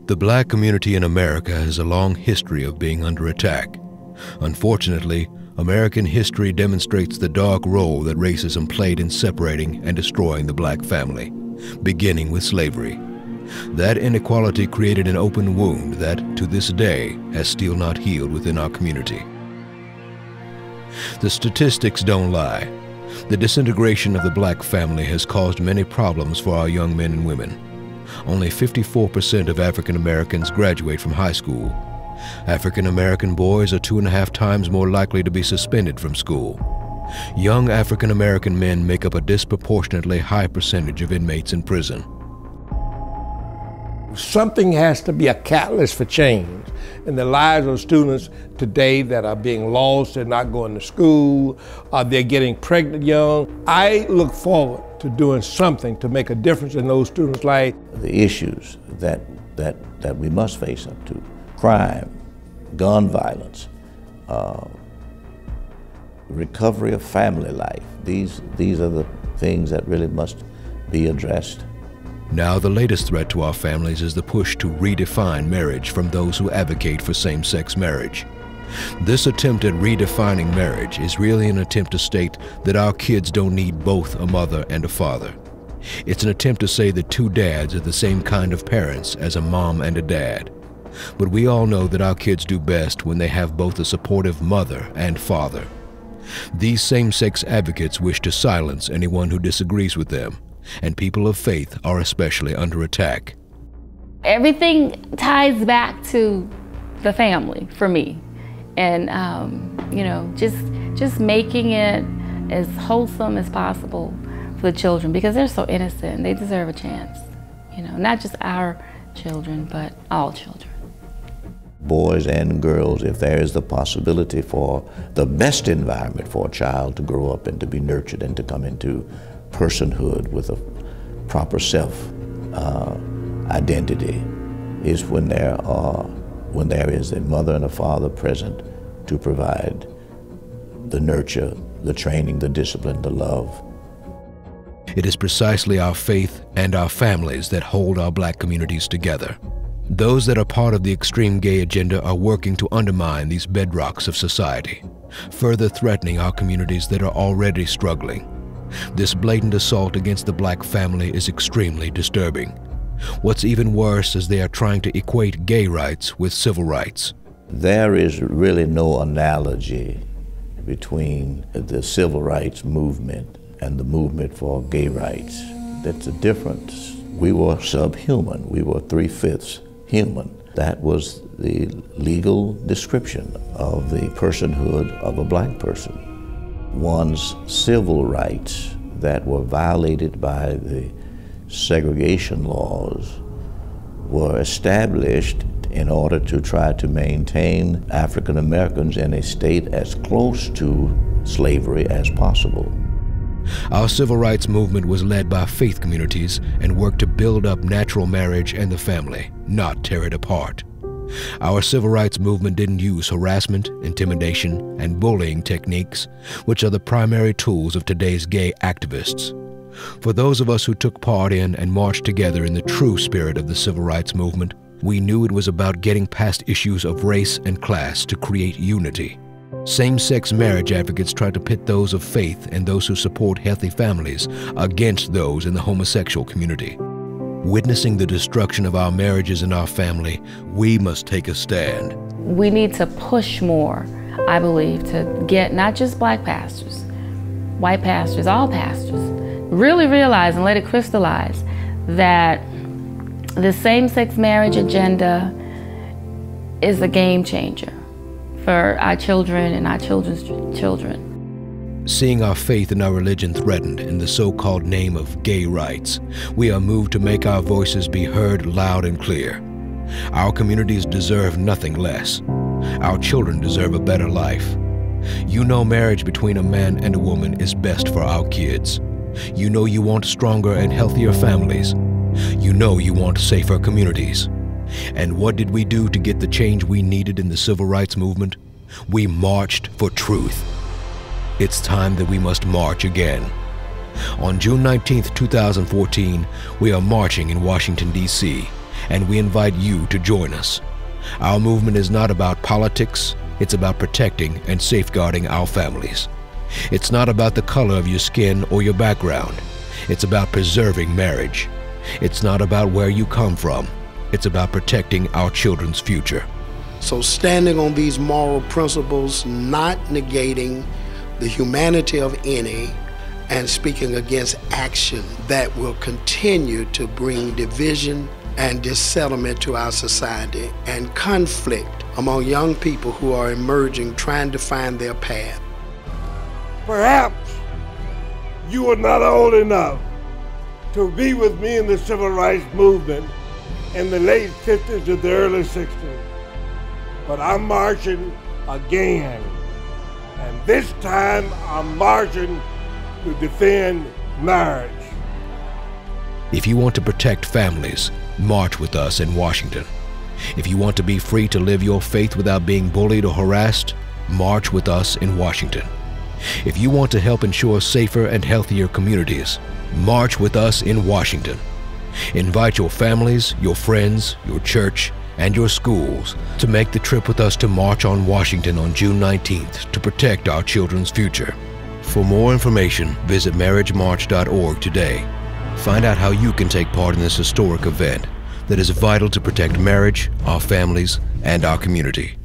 The black community in America has a long history of being under attack. Unfortunately, American history demonstrates the dark role that racism played in separating and destroying the black family, beginning with slavery. That inequality created an open wound that, to this day, has still not healed within our community. The statistics don't lie. The disintegration of the black family has caused many problems for our young men and women. Only 54% of African Americans graduate from high school. African American boys are 2.5 times more likely to be suspended from school. Young African American men make up a disproportionately high percentage of inmates in prison. Something has to be a catalyst for change in the lives of students today that are being lost, they're not going to school, they're getting pregnant young. I look forward to doing something to make a difference in those students' lives. The issues that we must face up to: crime, gun violence, recovery of family life. These are the things that really must be addressed. Now, the latest threat to our families is the push to redefine marriage from those who advocate for same-sex marriage. This attempt at redefining marriage is really an attempt to state that our kids don't need both a mother and a father. It's an attempt to say that two dads are the same kind of parents as a mom and a dad. But we all know that our kids do best when they have both a supportive mother and father. These same-sex advocates wish to silence anyone who disagrees with them, and people of faith are especially under attack. Everything ties back to the family for me, and you know, just making it as wholesome as possible for the children, because they're so innocent. They deserve a chance, you know, not just our children, but all children. Boys and girls, if there is the possibility for the best environment for a child to grow up and to be nurtured and to come into personhood with a proper self-identity, is when there is a mother and a father present to provide the nurture, the training, the discipline, the love. It is precisely our faith and our families that hold our black communities together. Those that are part of the extreme gay agenda are working to undermine these bedrocks of society, further threatening our communities that are already struggling. This blatant assault against the black family is extremely disturbing. What's even worse is they are trying to equate gay rights with civil rights. There is really no analogy between the civil rights movement and the movement for gay rights. That's a difference. We were subhuman. We were 3/5 human. That was the legal description of the personhood of a black person. One's civil rights that were violated by the segregation laws were established in order to try to maintain African Americans in a state as close to slavery as possible. Our civil rights movement was led by faith communities and worked to build up natural marriage and the family, not tear it apart. Our civil rights movement didn't use harassment, intimidation, and bullying techniques, which are the primary tools of today's gay activists. For those of us who took part in and marched together in the true spirit of the civil rights movement, we knew it was about getting past issues of race and class to create unity. Same-sex marriage advocates try to pit those of faith and those who support healthy families against those in the homosexual community. Witnessing the destruction of our marriages and our family, we must take a stand. We need to push more, I believe, to get not just black pastors, white pastors, all pastors, really realize and let it crystallize that the same-sex marriage agenda is a game changer for our children and our children's children. Seeing our faith and our religion threatened in the so-called name of gay rights, we are moved to make our voices be heard loud and clear. Our communities deserve nothing less. Our children deserve a better life. You know marriage between a man and a woman is best for our kids. You know you want stronger and healthier families. You know you want safer communities. And what did we do to get the change we needed in the civil rights movement? We marched for truth. It's time that we must march again. On June 19, 2014, we are marching in Washington, D.C., and we invite you to join us. Our movement is not about politics, it's about protecting and safeguarding our families. It's not about the color of your skin or your background. It's about preserving marriage. It's not about where you come from. It's about protecting our children's future. So standing on these moral principles, not negating the humanity of any, and speaking against action that will continue to bring division and dissettlement to our society and conflict among young people who are emerging, trying to find their path. Perhaps you were not old enough to be with me in the civil rights movement in the late 50s to the early 60s. But I'm marching again. And this time I'm marching to defend marriage. If you want to protect families, march with us in Washington. If you want to be free to live your faith without being bullied or harassed, march with us in Washington. If you want to help ensure safer and healthier communities, march with us in Washington. Invite your families, your friends, your church, and your schools to make the trip with us to March on Washington on June 19th to protect our children's future. For more information, visit marriagemarch.org today. Find out how you can take part in this historic event that is vital to protect marriage, our families, and our community.